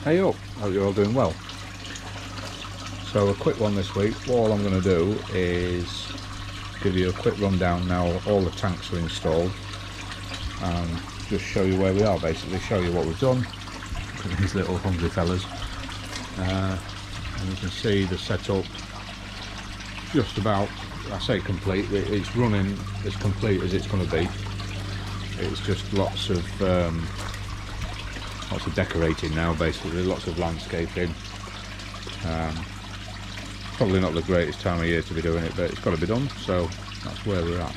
Hey up, hope you're all doing well. So a quick one this week. All I'm going to do is give you a quick rundown now all the tanks are installed and just show you where we are, basically show you what we've done. Look at these little hungry fellas. And you can see the setup just about, I say complete, it's running as complete as it's going to be. It's just lots of decorating now, basically, lots of landscaping. Probably not the greatest time of year to be doing it, but it's got to be done, so that's where we're at.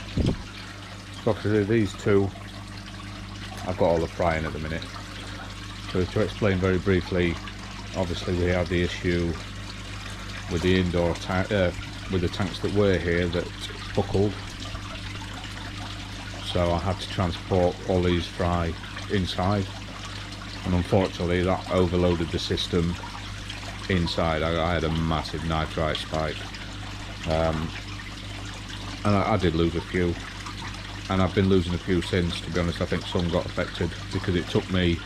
So obviously these two, I've got all the frying at the minute. So to explain very briefly, obviously we had the issue with the indoor with the tanks that were here that buckled. So I had to transport all these fry inside, and unfortunately that overloaded the system inside. I had a massive nitrite spike, and I did lose a few, and I've been losing a few since, to be honest. I think some got affected because it took me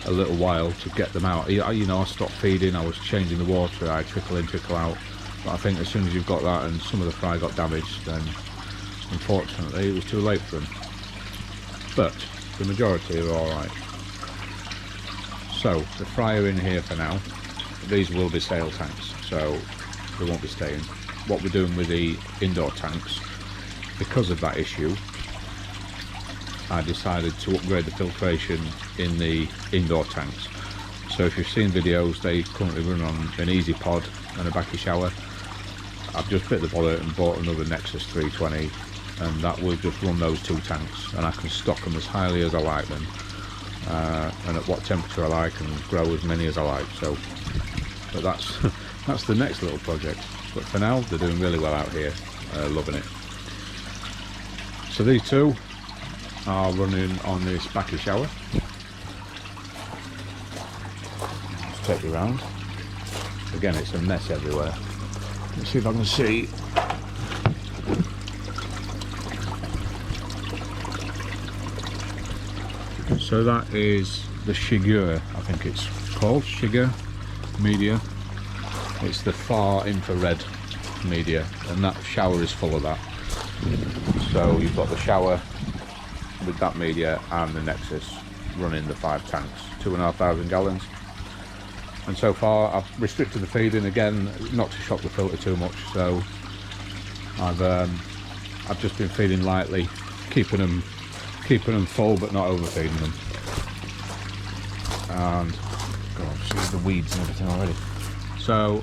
a little while to get them out. You know, I stopped feeding, I was changing the water, I trickle in, trickle out, but I think as soon as you've got that and some of the fry got damaged, then unfortunately it was too late for them. But the majority are alright. So the fry are in here for now. These will be sale tanks, so they won't be staying. What we're doing with the indoor tanks, because of that issue, I decided to upgrade the filtration in the indoor tanks. So if you've seen videos, they currently run on an easy pod and a Bakki shower. I've just bit the bullet and bought another Nexus 320, and that will just run those two tanks, and I can stock them as highly as I like them, and at what temperature I like, and grow as many as I like. So, but that's the next little project. But for now, they're doing really well out here, loving it. So these two are running on this Bakki shower. Let's take you around. Again, it's a mess everywhere. Let's see if I can see. So that is the Shiger, I think it's called, Shiger media. It's the far infrared media, and that shower is full of that. So you've got the shower with that media and the Nexus running the 5 tanks, 2,500 gallons. And so far I've restricted the feeding again, not to shock the filter too much, so I've just been feeding lightly, keeping them full but not overfeeding them. And God, see the weeds and everything already. So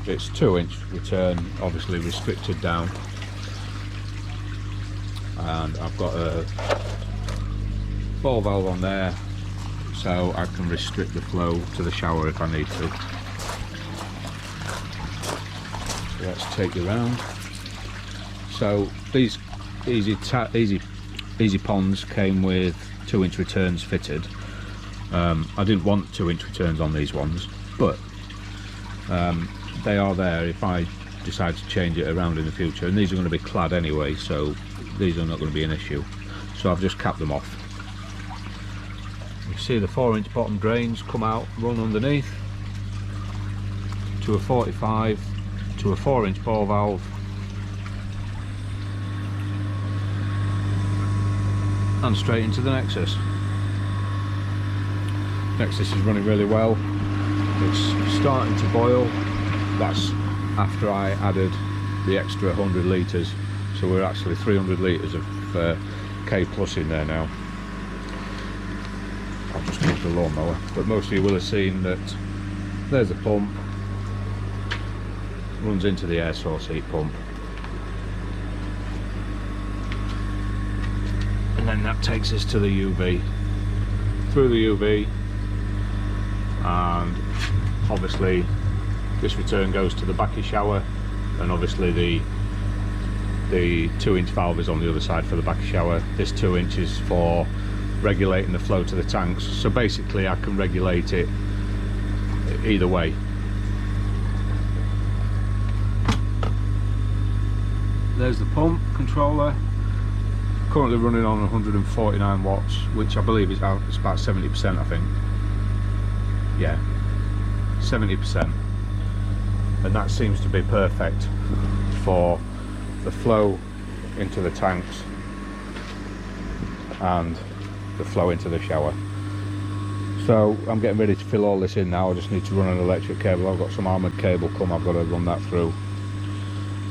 it's 2-inch return, obviously restricted down, and I've got a ball valve on there, so I can restrict the flow to the shower if I need to. So let's take you around. So these easy PONDS came with 2-inch returns fitted. I didn't want 2-inch returns on these ones, but they are there if I decide to change it around in the future, and these are going to be clad anyway, so these are not going to be an issue. So I've just capped them off. You see the 4-inch bottom drains come out, run underneath to a 45 to a 4-inch ball valve, and straight into the Nexus. Nexus is running really well. It's starting to boil. That's after I added the extra 100 litres, so we're actually 300 litres of K plus in there now. I'll just keep the lawnmower, but most of you will have seen that there's the pump, runs into the air source heat pump, and then that takes us to the UV, through the UV, and obviously this return goes to the Bakki shower, and obviously the 2-inch valve is on the other side for the Bakki shower. This 2-inch is for regulating the flow to the tanks, so basically I can regulate it either way. There's the pump controller, currently running on 149 watts, which I believe is out, it's about 70%, I think. yeah, 70%, and that seems to be perfect for the flow into the tanks and the flow into the shower. So I'm getting ready to fill all this in now. I just need to run an electric cable. I've got some armoured cable come, I've got to run that through,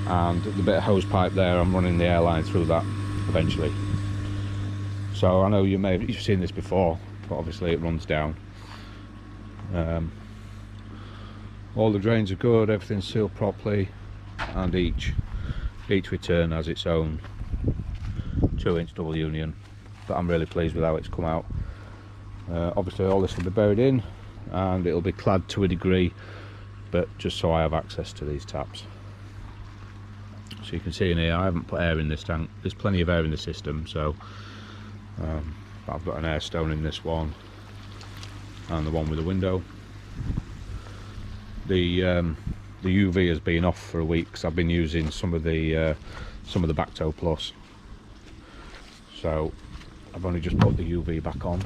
and the bit of hose pipe there, I'm running the airline through that eventually. So I know you've seen this before, but obviously it runs down. All the drains are good, everything's sealed properly, and each return has its own 2-inch double union, but I'm really pleased with how it's come out. Obviously all this will be buried in and it'll be clad to a degree, but just so I have access to these taps. So you can see in here I haven't put air in this tank. There's plenty of air in the system, so I've got an air stone in this one and the one with the window. The UV has been off for a week because I've been using some of the Bakki Plus, so I've only just put the UV back on.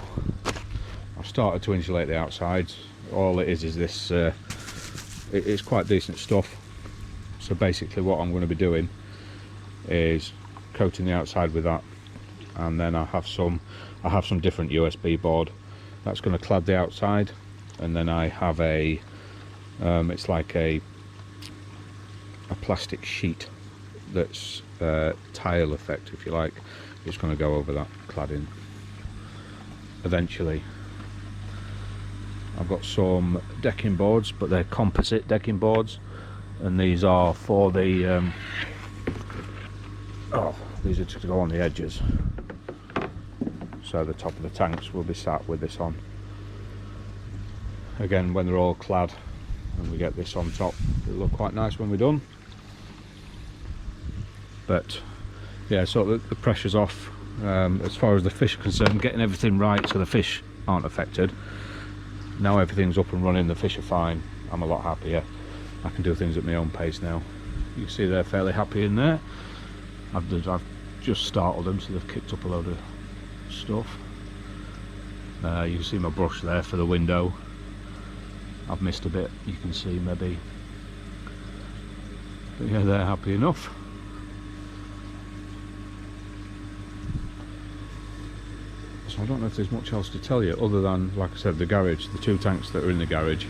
I've started to insulate the outsides. All it is this it's quite decent stuff. So basically what I'm going to be doing is coating the outside with that, and then I have some different USB board that's going to clad the outside, and then I have a it's like a plastic sheet that's tile effect, if you like. It's going to go over that cladding eventually. I've got some decking boards, but they're composite decking boards, and these are for the these are to go on the edges, so the top of the tanks will be sat with this on. Again, when they're all clad and we get this on top, it'll look quite nice when we're done. But yeah, so the pressure's off. As far as the fish are concerned, getting everything right so the fish aren't affected. Now everything's up and running, the fish are fine, I'm a lot happier. I can do things at my own pace now. You can see they're fairly happy in there. I've just startled them, so they've kicked up a load of stuff. You can see my brush there for the window. I've missed a bit, you can see maybe. But yeah, they're happy enough. So I don't know if there's much else to tell you other than, like I said, the garage, the 2 tanks that are in the garage.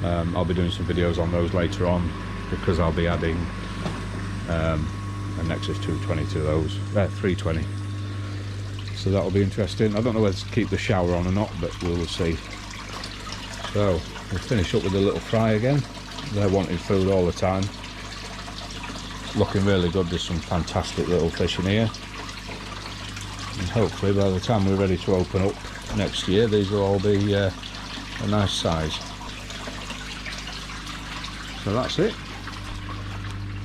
I'll be doing some videos on those later on, because I'll be adding a Nexus 220 to those, 320. So that'll be interesting. I don't know whether to keep the shower on or not, but we'll see. So we'll finish up with a little fry again. They're wanting food all the time. Looking really good. There's some fantastic little fish in here. And hopefully by the time we're ready to open up next year, these will all be a nice size. So that's it.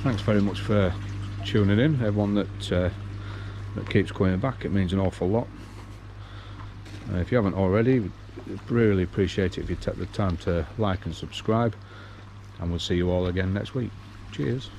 Thanks very much for tuning in, everyone that keeps coming back. It means an awful lot. If you haven't already, really appreciate it if you take the time to like and subscribe, and we'll see you all again next week. Cheers.